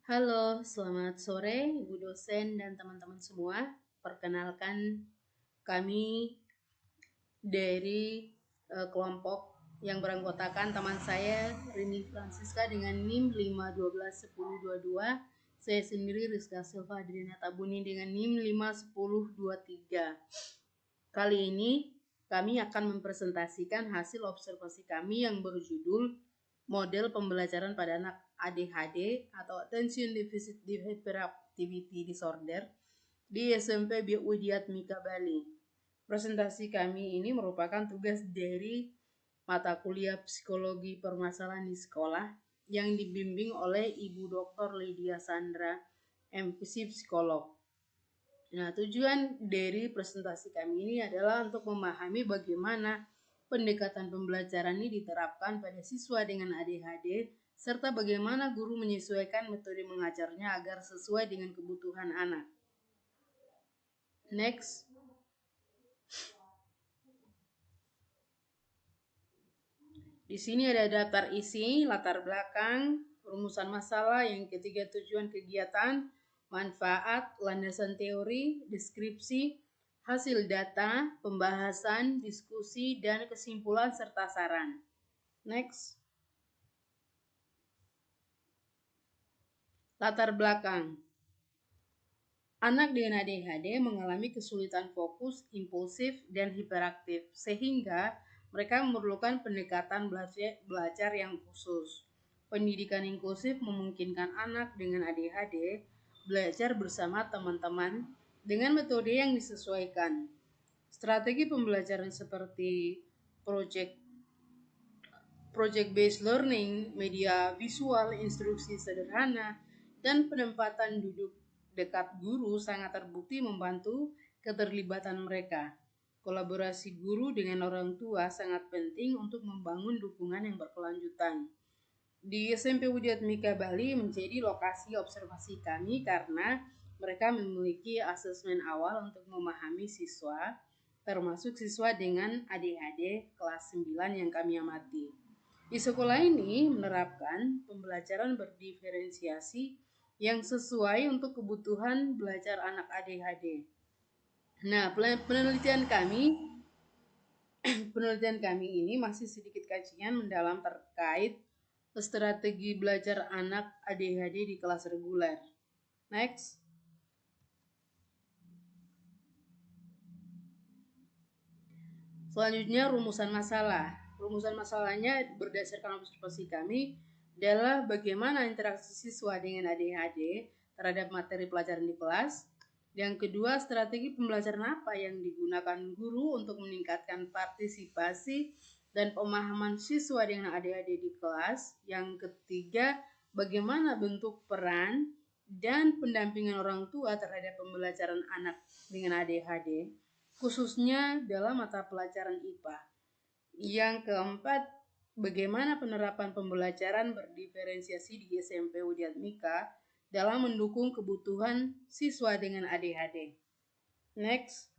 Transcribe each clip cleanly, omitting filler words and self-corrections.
Halo, selamat sore Ibu dosen dan teman-teman semua. Perkenalkan kami dari kelompok yang beranggotakan teman saya Rini Francisca dengan NIM 5121022. Saya sendiri Rizka Silva Adriana Tabuni dengan NIM 51023. Kali ini kami akan mempresentasikan hasil observasi kami yang berjudul model pembelajaran pada anak ADHD atau Attention Deficit Hyperactivity Disorder di SMP Widyatmika Bali. Presentasi kami ini merupakan tugas dari mata kuliah psikologi permasalahan di sekolah yang dibimbing oleh Ibu Dr. Lydia Sandra, MPC Psikolog. Nah, tujuan dari presentasi kami ini adalah untuk memahami bagaimana pendekatan pembelajaran ini diterapkan pada siswa dengan ADHD, serta bagaimana guru menyesuaikan metode mengajarnya agar sesuai dengan kebutuhan anak. Next. Di sini ada daftar isi, latar belakang, rumusan masalah, yang ketiga tujuan kegiatan, manfaat, landasan teori, deskripsi, hasil data, pembahasan, diskusi, dan kesimpulan serta saran. Next. Latar belakang. Anak dengan ADHD mengalami kesulitan fokus, impulsif, dan hiperaktif, sehingga mereka memerlukan pendekatan belajar yang khusus. Pendidikan inklusif memungkinkan anak dengan ADHD belajar bersama teman-teman dengan metode yang disesuaikan. Strategi pembelajaran seperti project based learning, media visual, instruksi sederhana, dan penempatan duduk dekat guru sangat terbukti membantu keterlibatan mereka. Kolaborasi guru dengan orang tua sangat penting untuk membangun dukungan yang berkelanjutan. Di SMP Widyatmika Bali menjadi lokasi observasi kami karena mereka memiliki asesmen awal untuk memahami siswa, termasuk siswa dengan ADHD kelas 9 yang kami amati. Di sekolah ini menerapkan pembelajaran berdiferensiasi yang sesuai untuk kebutuhan belajar anak ADHD. Nah, penelitian kami ini masih sedikit kajian mendalam terkait strategi belajar anak ADHD di kelas reguler. Next. Selanjutnya rumusan masalah. Rumusan masalahnya berdasarkan observasi kami adalah bagaimana interaksi siswa dengan ADHD terhadap materi pelajaran di kelas. Yang kedua, strategi pembelajaran apa yang digunakan guru untuk meningkatkan partisipasi dan pemahaman siswa dengan ADHD di kelas. Yang ketiga, bagaimana bentuk peran dan pendampingan orang tua terhadap pembelajaran anak dengan ADHD, khususnya dalam mata pelajaran IPA. Yang keempat, bagaimana penerapan pembelajaran berdiferensiasi di SMP Widyatmika dalam mendukung kebutuhan siswa dengan ADHD. Next.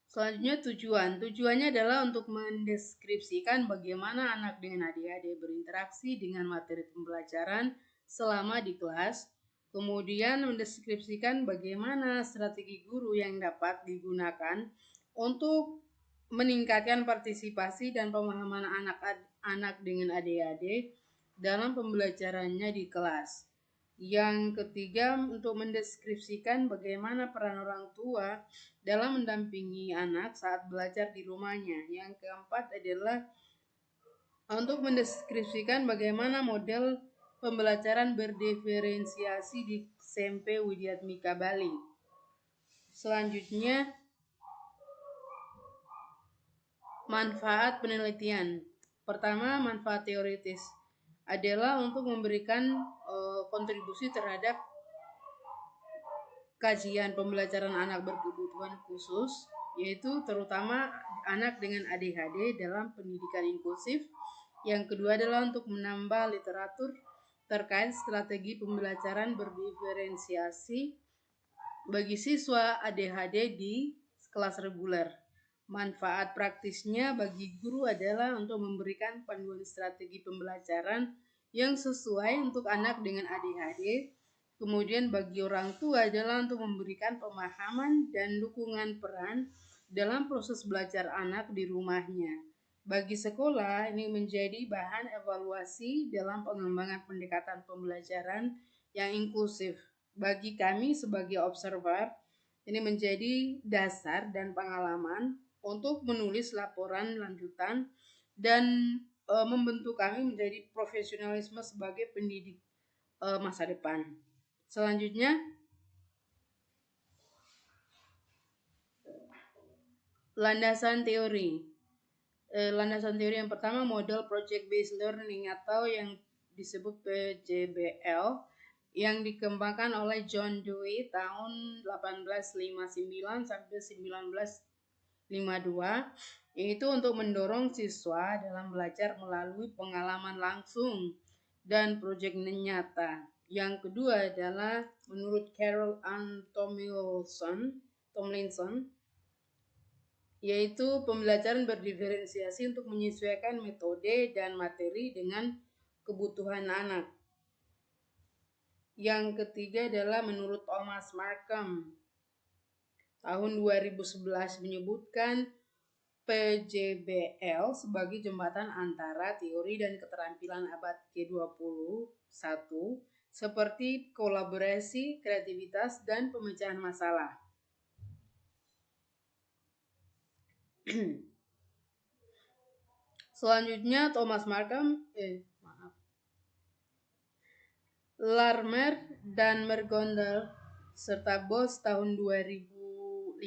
Selanjutnya tujuan. Tujuannya adalah untuk mendeskripsikan bagaimana anak dengan ADHD berinteraksi dengan materi pembelajaran selama di kelas. Kemudian mendeskripsikan bagaimana strategi guru yang dapat digunakan untuk meningkatkan partisipasi dan pemahaman anak dengan ADHD dalam pembelajarannya di kelas. Yang ketiga, untuk mendeskripsikan bagaimana peran orang tua dalam mendampingi anak saat belajar di rumahnya. Yang keempat adalah untuk mendeskripsikan bagaimana model pembelajaran berdiferensiasi di SMP Widyatmika Bali. Selanjutnya, manfaat penelitian. Pertama, manfaat teoritis adalah untuk memberikan kontribusi terhadap kajian pembelajaran anak berkebutuhan khusus, yaitu terutama anak dengan ADHD dalam pendidikan inklusif. Yang kedua adalah untuk menambah literatur terkait strategi pembelajaran berdiferensiasi bagi siswa ADHD di kelas reguler. Manfaat praktisnya bagi guru adalah untuk memberikan panduan strategi pembelajaran yang sesuai untuk anak dengan ADHD. Kemudian bagi orang tua adalah untuk memberikan pemahaman dan dukungan peran dalam proses belajar anak di rumahnya. Bagi sekolah, ini menjadi bahan evaluasi dalam pengembangan pendekatan pembelajaran yang inklusif. Bagi kami sebagai observer, ini menjadi dasar dan pengalaman untuk menulis laporan lanjutan dan membentuk kami menjadi profesionalisme sebagai pendidik masa depan. Selanjutnya, landasan teori. Landasan teori yang pertama model project based learning atau yang disebut PJBL yang dikembangkan oleh John Dewey tahun 1859 sampai 1952, yaitu untuk mendorong siswa dalam belajar melalui pengalaman langsung dan proyek nyata. Yang kedua adalah menurut Carol Ann Tomlinson, yaitu pembelajaran berdiferensiasi untuk menyesuaikan metode dan materi dengan kebutuhan anak. Yang ketiga adalah menurut Thomas Markham tahun 2011 menyebutkan PJBL sebagai jembatan antara teori dan keterampilan abad ke-21 seperti kolaborasi, kreativitas, dan pemecahan masalah. Selanjutnya Thomas Markham, Larmer dan Mergondal serta Bos tahun 2015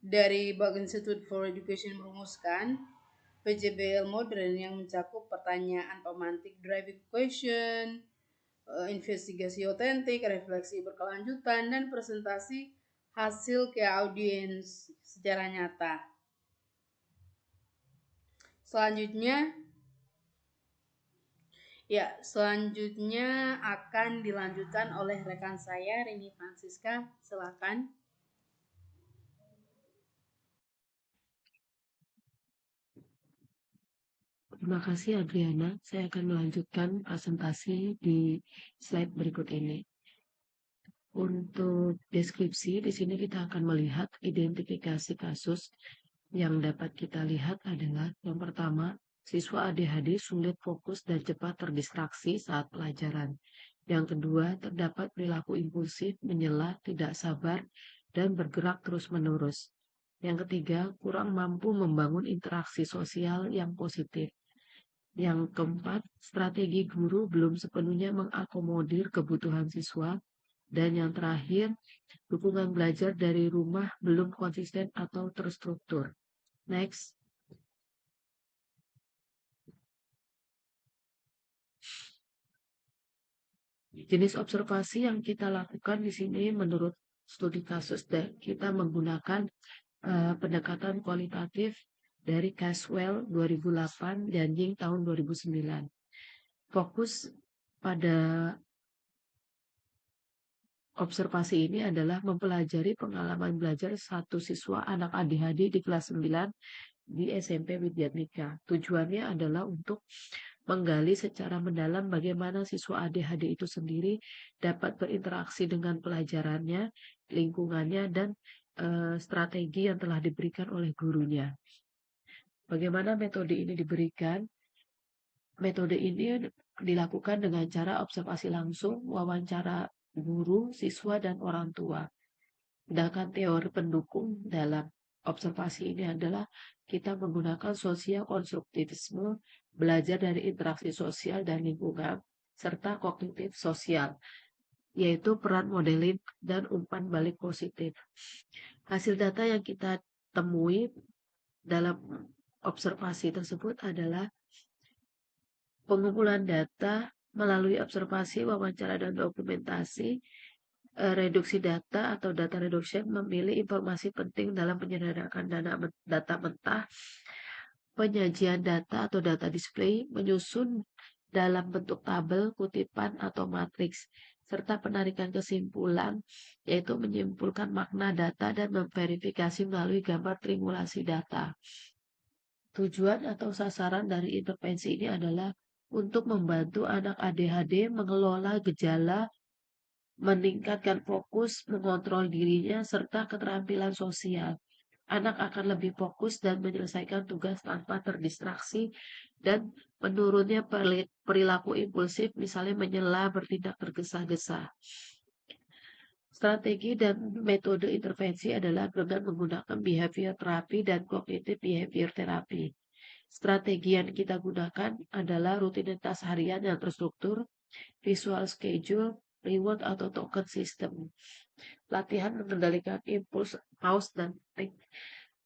dari Bach Institute for Education merumuskan PJBL modern yang mencakup pertanyaan pemantik driving question, investigasi otentik, refleksi berkelanjutan, dan presentasi hasil ke audiens secara nyata. Selanjutnya akan dilanjutkan oleh rekan saya, Rini Francisca. Silakan. Terima kasih Adriana. Saya akan melanjutkan presentasi di slide berikut ini. Untuk deskripsi, di sini kita akan melihat identifikasi kasus yang dapat kita lihat adalah yang pertama, siswa ADHD sulit fokus dan cepat terdistraksi saat pelajaran. Yang kedua, terdapat perilaku impulsif, menyela, tidak sabar, dan bergerak terus-menerus. Yang ketiga, kurang mampu membangun interaksi sosial yang positif. Yang keempat, strategi guru belum sepenuhnya mengakomodir kebutuhan siswa. Dan yang terakhir, dukungan belajar dari rumah belum konsisten atau terstruktur. Next. Jenis observasi yang kita lakukan di sini menurut studi kasus dan kita menggunakan pendekatan kualitatif dari Caswell 2008 dan Ying tahun 2009. Fokus pada observasi ini adalah mempelajari pengalaman belajar satu siswa anak ADHD di kelas 9 di SMP Widyatmika. Tujuannya adalah untuk menggali secara mendalam bagaimana siswa ADHD itu sendiri dapat berinteraksi dengan pelajarannya, lingkungannya, dan strategi yang telah diberikan oleh gurunya. Bagaimana metode ini diberikan? Metode ini dilakukan dengan cara observasi langsung, wawancara guru, siswa, dan orang tua. Sedangkan teori pendukung dalam observasi ini adalah kita menggunakan sosial konstruktivisme, belajar dari interaksi sosial dan lingkungan, serta kognitif sosial, yaitu peran modeling dan umpan balik positif. Hasil data yang kita temui dalam observasi tersebut adalah pengumpulan data melalui observasi, wawancara, dan dokumentasi. Reduksi data atau data reduction memilih informasi penting dalam penyederhanakan data mentah, penyajian data atau data display, menyusun dalam bentuk tabel, kutipan, atau matriks. serta penarikan kesimpulan, yaitu menyimpulkan makna data dan memverifikasi melalui gambar triangulasi data. Tujuan atau sasaran dari intervensi ini adalah untuk membantu anak ADHD mengelola gejala, meningkatkan fokus, mengontrol dirinya, serta keterampilan sosial. Anak akan lebih fokus dan menyelesaikan tugas tanpa terdistraksi dan menurunnya perilaku impulsif, misalnya menyela, bertindak tergesa-gesa. Strategi dan metode intervensi adalah dengan menggunakan behavior therapy dan cognitive behavior therapy. Strategi yang kita gunakan adalah rutinitas harian yang terstruktur, visual schedule, reward atau token system. Latihan mengendalikan impuls, pause, dan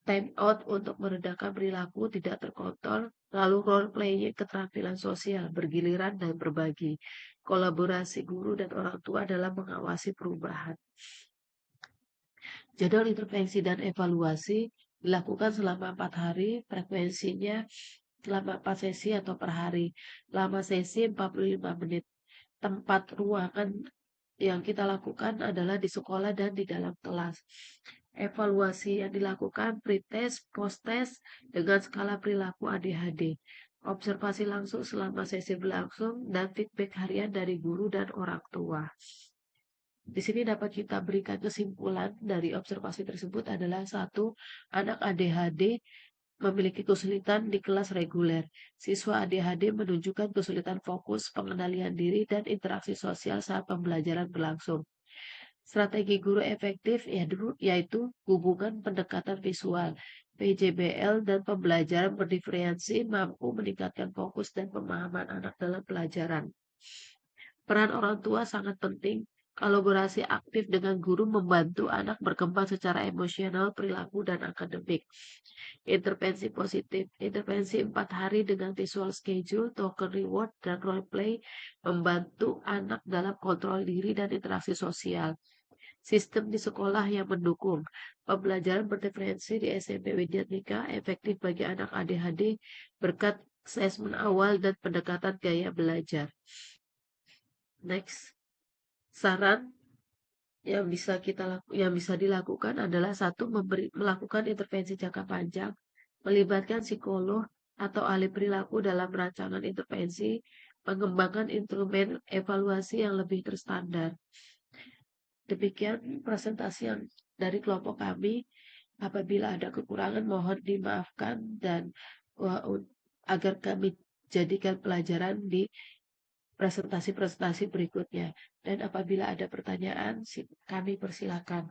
time out untuk meredakan perilaku tidak terkontrol, lalu role playing keterampilan sosial, bergiliran dan berbagi, kolaborasi guru dan orang tua dalam mengawasi perubahan. Jadwal intervensi dan evaluasi dilakukan selama 4 hari, frekuensinya selama 4 sesi atau per hari. Lama sesi 45 menit. Tempat ruangan yang kita lakukan adalah di sekolah dan di dalam kelas. Evaluasi yang dilakukan pre-test, post-test dengan skala perilaku ADHD. Observasi langsung selama sesi berlangsung dan feedback harian dari guru dan orang tua. Di sini dapat kita berikan kesimpulan dari observasi tersebut adalah 1. Anak ADHD memiliki kesulitan di kelas reguler. Siswa ADHD menunjukkan kesulitan fokus, pengendalian diri, dan interaksi sosial saat pembelajaran berlangsung. Strategi guru efektif yaitu hubungan pendekatan visual, PJBL, dan pembelajaran berdiferensi mampu meningkatkan fokus dan pemahaman anak dalam pelajaran. Peran orang tua sangat penting. Kolaborasi aktif dengan guru membantu anak berkembang secara emosional, perilaku, dan akademik. Intervensi positif. Intervensi 4 hari dengan visual schedule, token reward, dan role play membantu anak dalam kontrol diri dan interaksi sosial. Sistem di sekolah yang mendukung. Pembelajaran berdiferensi di SMP Widyatika efektif bagi anak ADHD berkat asesmen awal dan pendekatan gaya belajar. Next. Saran yang bisa dilakukan adalah 1. Melakukan intervensi jangka panjang, melibatkan psikolog atau ahli perilaku dalam rancangan intervensi, mengembangkan instrumen evaluasi yang lebih terstandar. Demikian presentasi yang dari kelompok kami. Apabila ada kekurangan mohon dimaafkan dan agar kami jadikan pelajaran di presentasi-presentasi berikutnya. Dan apabila ada pertanyaan, kami persilakan.